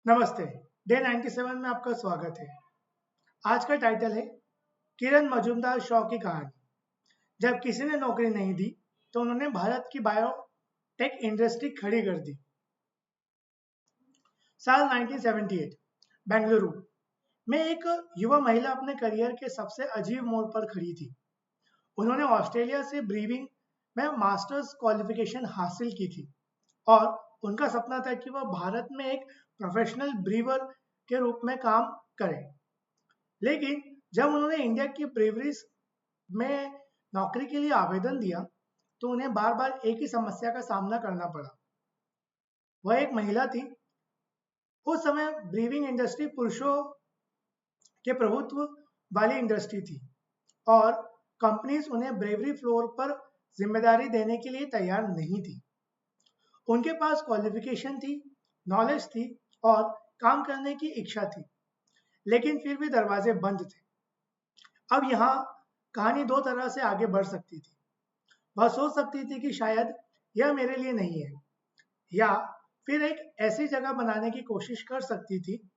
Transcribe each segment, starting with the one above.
नमस्ते। डे 97 में आपका स्वागत है। आज का टाइटल है किरण मजूमदार शॉ की कहानी। जब किसी ने नौकरी नहीं दी तो उन्होंने भारत की बायोटेक इंडस्ट्री खड़ी कर दी। साल 1978 बेंगलुरु में एक युवा महिला अपने करियर के सबसे अजीब मोड़ पर खड़ी थी। उन्होंने ऑस्ट्रेलिया से ब्रीविंग में मास्टर्स क्वालिफिकेशन हासिल की थी और उनका सपना था कि वह भारत में एक प्रोफेशनल ब्रीवर के रूप में काम करें। लेकिन जब उन्होंने इंडिया की ब्रीवरीज में नौकरी के लिए आवेदन दिया तो उन्हें बार बार एक ही समस्या का सामना करना पड़ा। वह एक महिला थी। उस समय ब्रीविंग इंडस्ट्री पुरुषों के प्रभुत्व वाली इंडस्ट्री थी और कंपनीज उन्हें ब्रेवरी फ्लोर पर जिम्मेदारी देने के लिए तैयार नहीं थी। उनके पास क्वालिफिकेशन थी, नॉलेज थी और काम करने की इच्छा थी, लेकिन फिर भी दरवाजे बंद थे। अब यहाँ कहानी दो तरह से आगे बढ़ सकती थी। वह सोच सकती थी कि शायद यह मेरे लिए नहीं है, या फिर एक ऐसी जगह बनाने की कोशिश कर सकती थी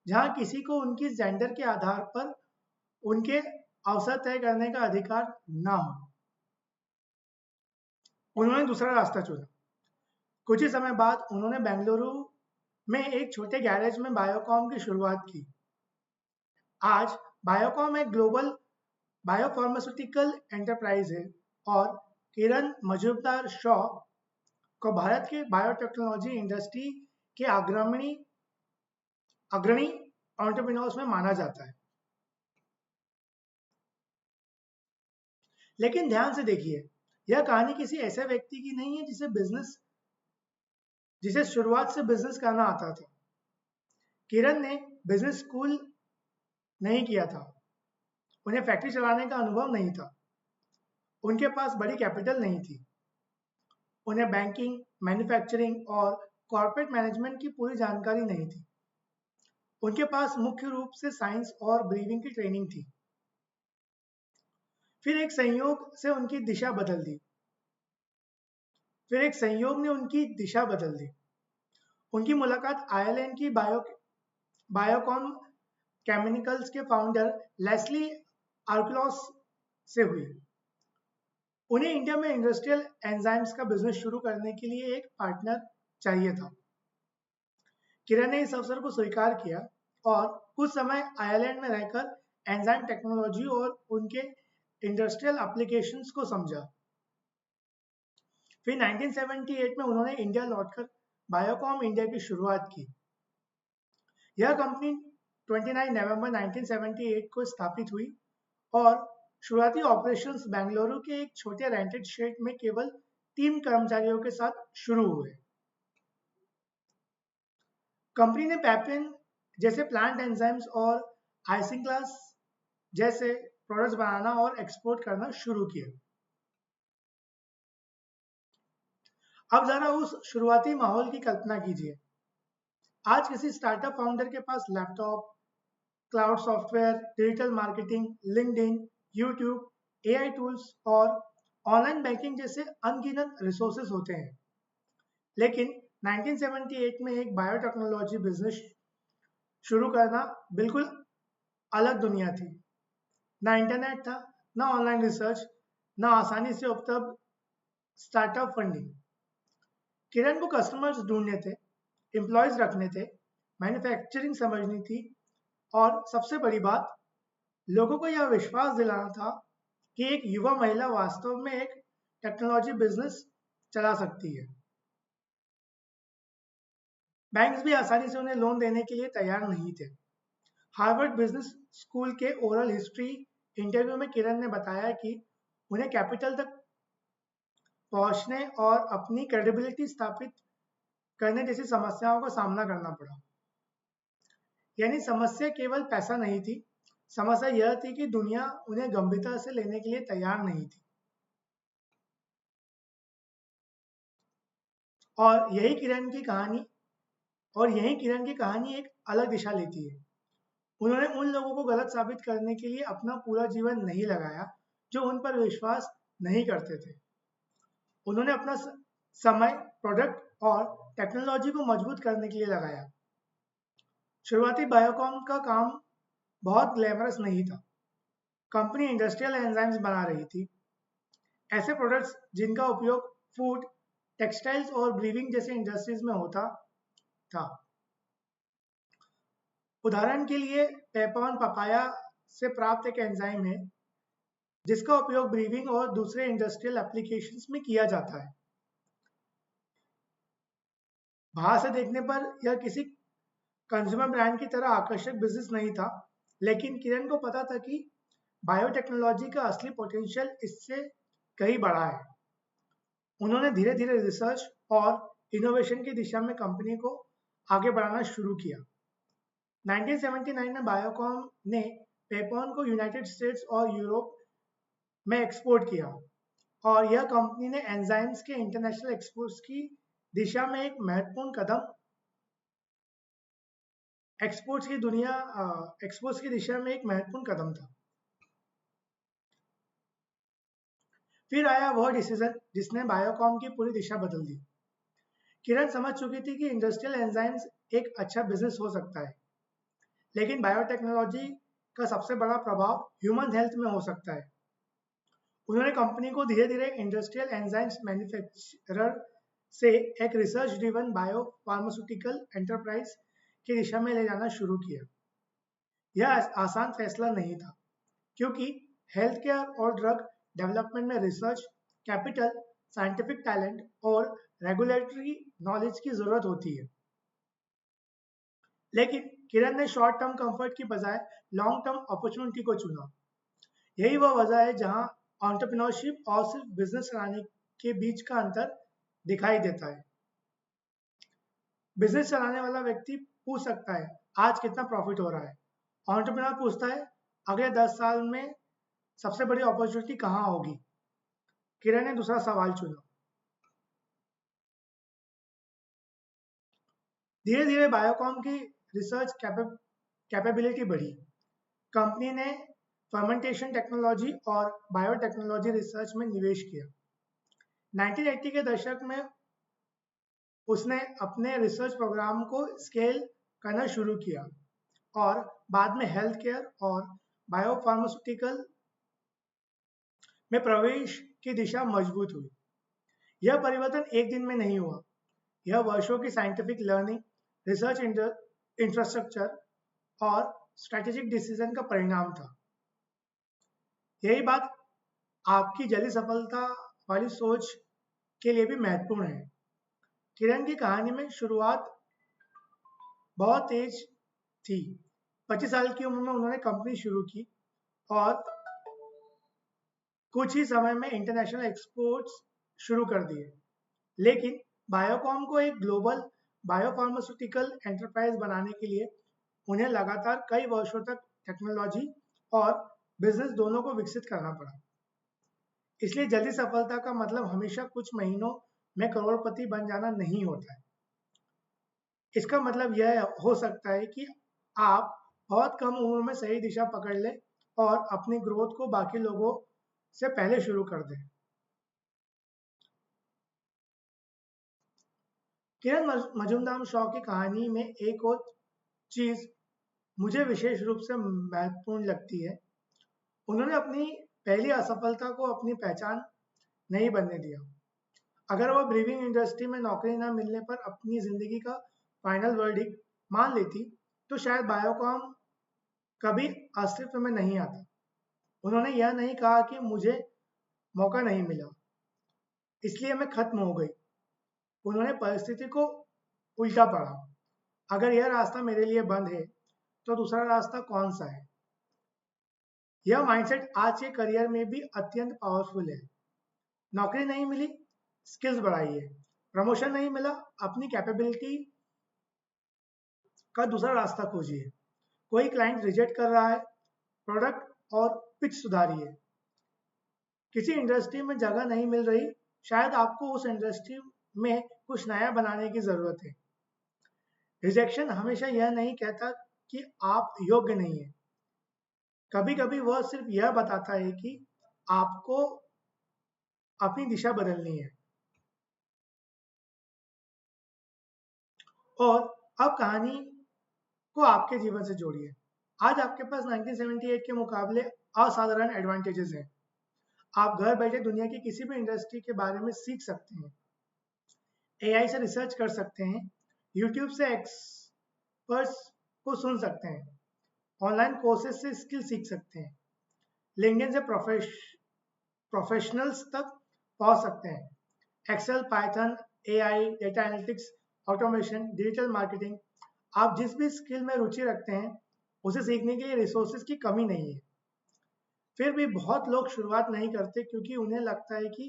जहाँ किसी को उनकी जेंडर के आधार पर उनके अवसर तय करने का अधिकार ना हो। उन्होंने दूसरा रास्ता चुना। कुछ ही समय बाद उन्होंने बेंगलुरु में एक छोटे गैरेज में बायोकॉम की शुरुआत की। आज बायोकॉम एक ग्लोबल बायोफार्मास्यूटिकल एंटरप्राइज है और किरण मजूमदार शॉ को भारत के बायोटेक्नोलॉजी इंडस्ट्री के अग्रणी एंटरप्रेन्योर्स में माना जाता है। लेकिन ध्यान से देखिए, यह कहानी किसी ऐसे व्यक्ति की नहीं है जिसे शुरुआत से बिजनेस करना आता था। किरण ने बिजनेस स्कूल नहीं किया था, उन्हें फैक्ट्री चलाने का अनुभव नहीं था, उनके पास बड़ी कैपिटल नहीं थी, उन्हें बैंकिंग, मैन्युफैक्चरिंग और कॉर्पोरेट मैनेजमेंट की पूरी जानकारी नहीं थी। उनके पास मुख्य रूप से साइंस और ब्रीविंग की ट्रेनिंग थी। फिर एक संयोग ने उनकी दिशा बदल दी। उनकी मुलाकात आयरलैंड की बायोकॉम केमिकल्स के फाउंडर लेस्ली आर्कलॉस से हुई। उन्हें इंडिया में इंडस्ट्रियल एंजाइम्स का बिजनेस शुरू करने के लिए एक पार्टनर चाहिए था। किरण ने इस अवसर को स्वीकार किया और कुछ समय आयरलैंड में रहकर एंजाइम टेक्नोलॉजी और उनके इंडस्ट्रियल एप्लीकेशंस को समझा। फिर 1978 में उन्होंने इंडिया लौटकर बायोकॉम इंडिया की शुरुआत की। यह कंपनी 29 नवंबर 1978 को स्थापित हुई और शुरुआती ऑपरेशंस बेंगलुरु के एक छोटे रेंटेड शेड में केवल 3 कर्मचारियों के साथ शुरू हुए। कंपनी ने पैपिन जैसे प्लांट एंजाइम्स और आइसिंग्लास जैसे प्रोडक्ट्स बनाना और एक्सपोर्ट करना शुरू किया। अब जरा उस शुरुआती माहौल की कल्पना कीजिए। आज किसी स्टार्टअप फाउंडर के पास laptop, cloud software, digital marketing, LinkedIn, YouTube, AI tools और ऑनलाइन बैंकिंग जैसे अनगिनत रिसोर्सेज होते हैं। लेकिन 1978 में एक बायोटेक्नोलॉजी बिजनेस शुरू करना बिल्कुल अलग दुनिया थी। ना इंटरनेट था, ना ऑनलाइन रिसर्च, ना आसानी से उपलब्ध स्टार्टअप फंडिंग। किरण को कस्टमर्स ढूंढने थे, एम्प्लॉयज रखने थे, मैन्युफैक्चरिंग समझनी थी और सबसे बड़ी बात, लोगों को यह विश्वास दिलाना था कि एक युवा महिला वास्तव में एक टेक्नोलॉजी बिजनेस चला सकती है। बैंक्स भी आसानी से उन्हें लोन देने के लिए तैयार नहीं थे। हार्वर्ड बिजनेस स्कूल के ओरल हिस्ट्री इंटरव्यू में किरण ने बताया कि उन्हें कैपिटल तक पहुंचने और अपनी क्रेडिबिलिटी स्थापित करने जैसी समस्याओं का सामना करना पड़ा। यानी समस्या केवल पैसा नहीं थी, समस्या यह थी कि दुनिया उन्हें गंभीरता से लेने के लिए तैयार नहीं थी। और यही किरण की कहानी एक अलग दिशा लेती है। उन्होंने उन लोगों को गलत साबित करने के लिए अपना पूरा जीवन नहीं लगाया जो उन पर विश्वास नहीं करते थे। उन्होंने अपना समय, प्रोडक्ट और टेक्नोलॉजी को मजबूत करने के लिए लगाया। शुरुआती बायोकॉम का काम बहुत ग्लैमरस नहीं था। कंपनी इंडस्ट्रियल एंजाइम्स बना रही थी, ऐसे प्रोडक्ट्स जिनका उपयोग फूड, टेक्सटाइल्स और ब्रीविंग जैसे इंडस्ट्रीज में होता था। उदाहरण के लिए पेपॉन पपाया से प्राप्त एक एंजाइम है जिसका उपयोग ब्रीविंग और दूसरे इंडस्ट्रियल एप्लीकेशंस में किया जाता है। बाहर से देखने पर यह किसी कंज्यूमर ब्रांड की तरह आकर्षक बिजनेस नहीं था, लेकिन किरण को पता था कि बायोटेक्नोलॉजी का असली पोटेंशियल इससे कहीं बड़ा है। उन्होंने धीरे धीरे रिसर्च और इनोवेशन की दिशा में कंपनी को आगे बढ़ाना शुरू किया। 1979 में बायोकॉम ने पेपॉन को यूनाइटेड स्टेट्स और यूरोप में एक्सपोर्ट किया और यह कंपनी ने एंजाइम्स के इंटरनेशनल एक्सपोर्ट्स की दिशा में एक महत्वपूर्ण कदम एक्सपोर्ट्स की दिशा में एक महत्वपूर्ण कदम था। फिर आया वह डिसीजन जिसने बायोकॉम की पूरी दिशा बदल दी। किरण समझ चुकी थी कि इंडस्ट्रियल एंजाइम्स एक अच्छा बिजनेस हो सकता है, लेकिन बायोटेक्नोलॉजी का सबसे बड़ा प्रभाव ह्यूमन हेल्थ में हो सकता है। उन्होंने कंपनी को धीरे धीरे इंडस्ट्रियल एंजाइम्स मैन्युफैक्चरर से एक research driven bio pharmaceutical enterprise की दिशा में ले जाना शुरू किया। यह आसान फैसला नहीं था, क्योंकि हेल्थ केयर और ड्रग डेवलपमेंट में रिसर्च, कैपिटल, साइंटिफिक टैलेंट और रेगुलेटरी नॉलेज की जरूरत होती है। लेकिन किरण ने शॉर्ट टर्म कंफर्ट की बजाय लॉन्ग टर्म अपॉर्चुनिटी को चुना। यही वह वजह है जहां एंटरप्रेन्योरशिप और सिर्फ बिजनेस चलाने के बीच का अंतर दिखाई देता है। बिजनेस चलाने वाला व्यक्ति पूछ सकता है आज कितना प्रॉफिट हो रहा है। एंटरप्रेन्योर पूछता है अगले 10 साल में सबसे बड़ी अपॉर्चुनिटी कहाँ होगी। किरण ने दूसरा सवाल चुना। धीरे धीरे बायोकॉम की रिसर्च कैपेबिलिटी बढ़ी। कंपनी ने फर्मेंटेशन टेक्नोलॉजी और बायोटेक्नोलॉजी रिसर्च में निवेश किया। 1980 के दशक में उसने अपने रिसर्च प्रोग्राम को स्केल करना शुरू किया और बाद में हेल्थ केयर और बायोफार्मास्यूटिकल में प्रवेश की दिशा मजबूत हुई। यह परिवर्तन एक दिन में नहीं हुआ, यह वर्षों की साइंटिफिक लर्निंग, रिसर्च इंफ्रास्ट्रक्चर और स्ट्रेटेजिक डिसीजन का परिणाम था। यही बात आपकी जल्दी सफलता वाली सोच के लिए भी महत्वपूर्ण है। किरण की कहानी में शुरुआत बहुत तेज थी। 25 साल की उम्र में उन्होंने कंपनी शुरू की और कुछ ही समय में इंटरनेशनल एक्सपोर्ट्स शुरू कर दिए। लेकिन बायोकॉम को एक ग्लोबल बायोफार्मास्यूटिकल एंटरप्राइज बनाने के लिए उन्हें लगातार कई वर्षों तक टेक्नोलॉजी और बिजनेस दोनों को विकसित करना पड़ा। इसलिए जल्दी सफलता का मतलब हमेशा कुछ महीनों में करोड़पति बन जाना नहीं होता है। इसका मतलब यह हो सकता है कि आप बहुत कम उम्र में सही दिशा पकड़ लें और अपनी ग्रोथ को बाकी लोगों से पहले शुरू कर दें। किरण मजूमदार शॉ की कहानी में एक और चीज मुझे विशेष रूप से महत्वपूर्ण लगती है। उन्होंने अपनी पहली असफलता को अपनी पहचान नहीं बनने दिया। अगर वह ब्रीविंग इंडस्ट्री में नौकरी न मिलने पर अपनी जिंदगी का फाइनल वर्डिक्ट मान लेती तो शायद बायोकॉम कभी अस्तित्व में नहीं आता। उन्होंने यह नहीं कहा कि मुझे मौका नहीं मिला इसलिए मैं खत्म हो गई। उन्होंने परिस्थिति को उल्टा पढ़ा। अगर यह रास्ता मेरे लिए बंद है तो दूसरा रास्ता कौन सा है। यह माइंडसेट आज के करियर में भी अत्यंत पावरफुल है। नौकरी नहीं मिली, स्किल्स बढ़ाइए। प्रमोशन नहीं मिला, अपनी कैपेबिलिटी का दूसरा रास्ता खोजिए। कोई क्लाइंट रिजेक्ट कर रहा है, प्रोडक्ट और पिच सुधारिए। किसी इंडस्ट्री में जगह नहीं मिल रही, शायद आपको उस इंडस्ट्री में कुछ नया बनाने की जरूरत है। रिजेक्शन हमेशा यह नहीं कहता कि आप योग्य नहीं है। कभी कभी वह सिर्फ यह बताता है कि आपको अपनी दिशा बदलनी है। और अब कहानी को आपके जीवन से जोड़िए। आज आपके पास 1978 के मुकाबले असाधारण एडवांटेजेस हैं। आप घर बैठे दुनिया की किसी भी इंडस्ट्री के बारे में सीख सकते हैं, एआई से रिसर्च कर सकते हैं, यूट्यूब से एक्सपर्ट्स को सुन सकते हैं, ऑनलाइन कोर्सेज से स्किल सीख सकते हैं, लिंक्डइन से प्रोफेशनल्स तक पहुंच सकते हैं, Excel, Python, AI, data analytics, automation, digital marketing. आप जिस भी स्किल में रुचि रखते हैं उसे सीखने के लिए रिसोर्सेज की कमी नहीं है। फिर भी बहुत लोग शुरुआत नहीं करते क्योंकि उन्हें लगता है कि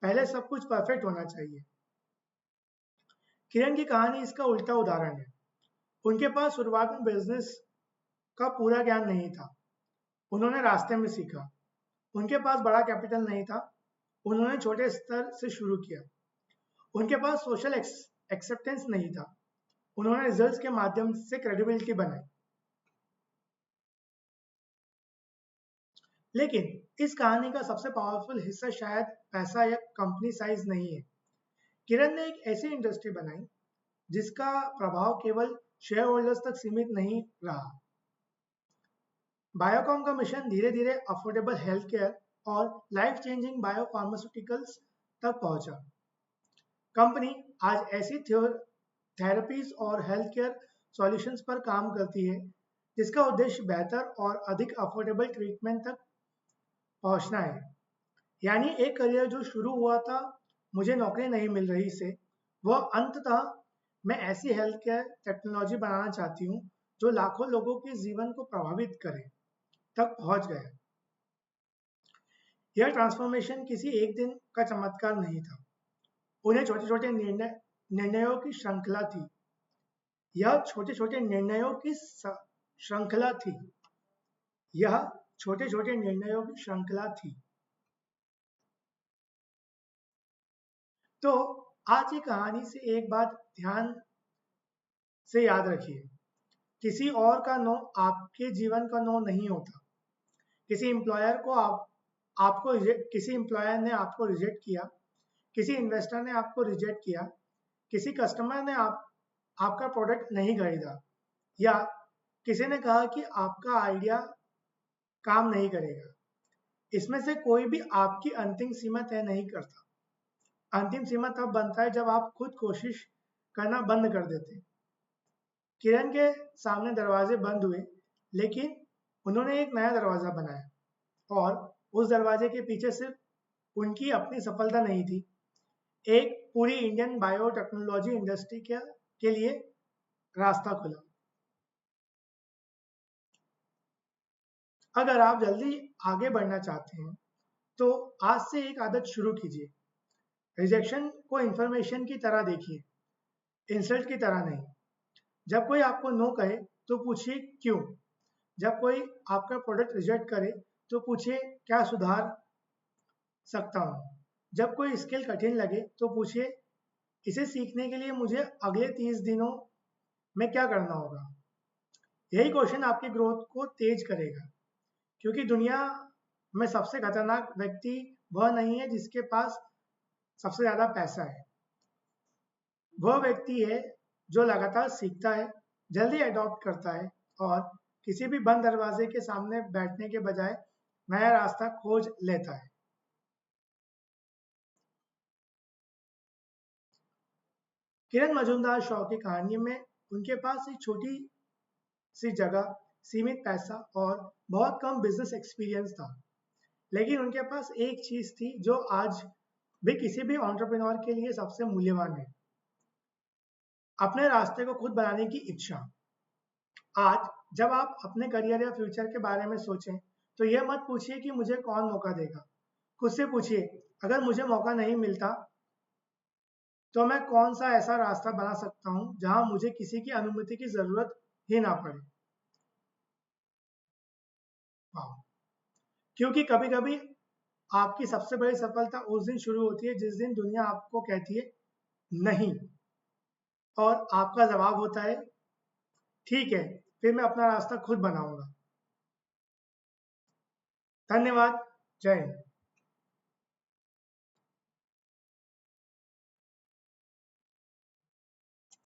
पहले सब कुछ परफेक्ट होना चाहिए। किरण की कहानी इसका उल्टा उदाहरण है। उनके पास शुरुआत में बिजनेस का पूरा ज्ञान नहीं था, उन्होंने रास्ते में सीखा। उनके पास बड़ा कैपिटल नहीं था, उन्होंने छोटे स्तर से शुरू किया। उनके पास सोशल एक्सेप्टेंस नहीं था, उन्होंने रिजल्ट्स के माध्यम से क्रेडिबिलिटी बनाई। लेकिन इस कहानी का सबसे पावरफुल हिस्सा शायद पैसा या कंपनी साइज नहीं है। किरण ने एक ऐसी इंडस्ट्री बनाई जिसका प्रभाव केवल शेयर होल्डर्स तक सीमित नहीं रहा। बायोकॉम का मिशन धीरे धीरे अफोर्डेबल हेल्थ केयर और लाइफ चेंजिंग बायोफार्मास्यूटिकल्स तक पहुंचा। कंपनी आज ऐसी थेरेपीज और हेल्थ केयर सॉल्यूशंस पर काम करती है जिसका उद्देश्य बेहतर और अधिक अफोर्डेबल ट्रीटमेंट तक पहुंचना है। यानी एक करियर जो शुरू हुआ था मुझे नौकरी नहीं मिल रही से, वह अंततः मैं ऐसी हेल्थ केयर टेक्नोलॉजी बनाना चाहती हूँ जो लाखों लोगों के जीवन को प्रभावित करे तक पहुंच गया। यह ट्रांसफॉर्मेशन किसी एक दिन का चमत्कार नहीं था, उन्हें छोटे छोटे निर्णयों की श्रृंखला थी। यह छोटे छोटे निर्णयों की श्रृंखला थी। यह छोटे छोटे निर्णयों की श्रृंखला थी। तो आज की कहानी से एक बात ध्यान से याद रखिए, किसी और का नो आपके जीवन का नो नहीं होता। किसी एम्प्लॉयर ने आपको रिजेक्ट किया, किसी इन्वेस्टर ने आपको रिजेक्ट किया, किसी कस्टमर ने आपका प्रोडक्ट नहीं खरीदा, या किसी ने कहा कि आपका आइडिया काम नहीं करेगा। इसमें से कोई भी आपकी अंतिम सीमा तय नहीं करता। अंतिम सीमा तब बनता है जब आप खुद कोशिश करना बंद कर देते। किरण के सामने दरवाजे बंद हुए, लेकिन उन्होंने एक नया दरवाजा बनाया और उस दरवाजे के पीछे सिर्फ उनकी अपनी सफलता नहीं थी, एक पूरी इंडियन बायोटेक्नोलॉजी इंडस्ट्री के लिए रास्ता खुला। अगर आप जल्दी आगे बढ़ना चाहते हैं तो आज से एक आदत शुरू कीजिए। रिजेक्शन को इंफॉर्मेशन की तरह देखिए, इंसल्ट की तरह नहीं। जब कोई आपको नो कहे तो पूछिए क्यों। जब कोई आपका प्रोडक्ट रिजेक्ट करे तो पूछिए क्या सुधार सकता हूँ। जब कोई स्किल कठिन लगे तो पूछिए इसे सीखने के लिए मुझे अगले 30 दिनों में क्या करना होगा। यही क्वेश्चन आपकी ग्रोथ को तेज करेगा, क्योंकि दुनिया में सबसे खतरनाक व्यक्ति वह नहीं है जिसके पास सबसे ज्यादा पैसा है। वह व्यक्ति है जो लगातार सीखता है, जल्दी अडॉप्ट करता है और किसी भी बंद दरवाजे के सामने बैठने के बजाय नया रास्ता खोज लेता है। किरण मजूमदार शॉ की कहानी में उनके पास एक छोटी सी जगह, सीमित पैसा और बहुत कम बिजनेस एक्सपीरियंस था, लेकिन उनके पास एक चीज थी जो आज भी किसी भी एंटरप्रेन्योर के लिए सबसे मूल्यवान है, अपने रास्ते को खुद बनाने की इच्छा। आज जब आप अपने करियर या फ्यूचर के बारे में सोचें तो यह मत पूछिए कि मुझे कौन मौका देगा। खुद से पूछिए, अगर मुझे मौका नहीं मिलता तो मैं कौन सा ऐसा रास्ता बना सकता हूं जहां मुझे किसी की अनुमति की जरूरत ही ना पड़े। क्योंकि कभी कभी आपकी सबसे बड़ी सफलता उस दिन शुरू होती है जिस दिन दुनिया आपको कहती है नहीं, और आपका जवाब होता है ठीक है, फिर मैं अपना रास्ता खुद बनाऊंगा। धन्यवाद। जय हिंद।